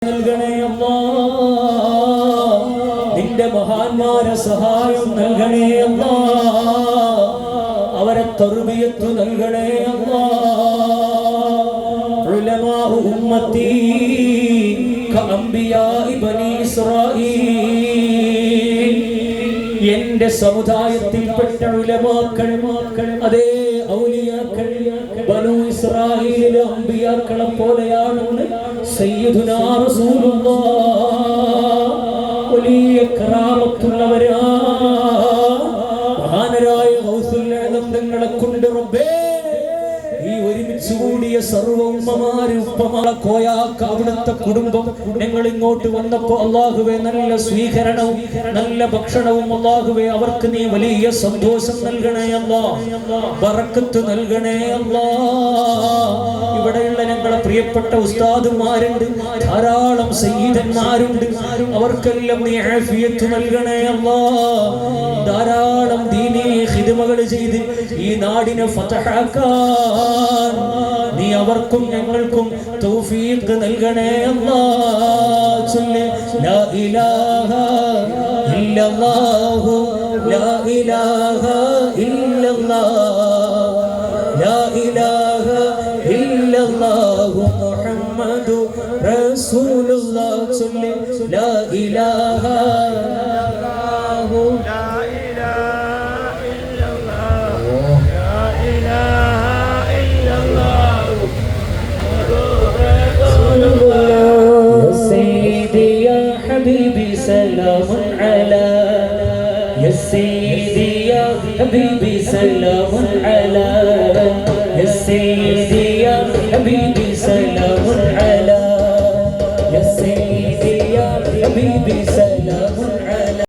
നൽകണേ അല്ലാഹ്, നിന്റെ മഹാന്മാരെ സഹായം നൽകണേ അല്ലാഹ്, അവരെ തർബിയത്ത് നൽകണേ അല്ലാഹ്. ഉലമാ ഉമ്മത്തി കഅംബിയാഇ ബനി ഇസ്രായീൽ, എന്റെ സമുദായത്തിൽപ്പെട്ട ഉലമാക്കൾ, അതേ ഔലിയാക്കൾ ബനൂ ഇസ്രായീലിലെ അമ്പിയാക്കളെ പോലെയാണെന്ന് സയ്യിദുനാ റസൂലുള്ളാഹ് വലിയ കറാമത്തുള്ളവരാ. മഹാനരായ ഗൗസുൽ ആദം തങ്ങളെ കൊണ്ട് റബ്ബേ, ഈ ഒരുമിച്ച് കൂടിയ സർവ്വ ഉമ്മമാര് ഉപ്പമാളെ കോയാക്ക അവിടുത്തെ കുടുംബം ഞങ്ങൾ ഇങ്ങോട്ട് വന്നപ്പോ അല്ലാഹുവേ നല്ല സ്വീകരണവും നല്ല ഭക്ഷണവും അല്ലാഹുവേ അവർക്ക് നീ വലിയ സന്തോഷം നൽകണേ അല്ലാഹ്, ബറക്കത്ത് നൽകണേ അല്ലാഹ്. ഇവിടെയുള്ള ഞങ്ങളെ പ്രിയപ്പെട്ട ഉസ്താദുമാരുണ്ട്, ധാരാളം സയ്യിദന്മാരുണ്ട്, അവർക്കെല്ലാം നീ ആഫിയത്ത് നൽകണേ അല്ലാഹ്. ധാരാളം ദീനീ ഖിദ്മകൾ ചെയ്ത് ഈ നാടിനെ ഫതഹാക്കാൻ നീ അവർക്കും ഞങ്ങൾക്കും തൗഫീഖ് നൽകണേ അല്ലാഹ്. ചൊല്ല് ലാ ഇലാഹ ഇല്ലല്ലാഹു ലാ ഇലാഹ ഇല്ലല്ലാഹ് ലാ ഇലാഹ ഇല്ലല്ലാഹു മുഹമ്മദു റസൂലുള്ളാഹ്. ചൊല്ല് ലാ ഇലാഹ ഇല്ലല്ലാഹു ലാ حبيبي سلام على يا سيدي يا حبيبي سلام على يا سيدي يا حبيبي سلام على يا سيدي يا حبيبي سلام على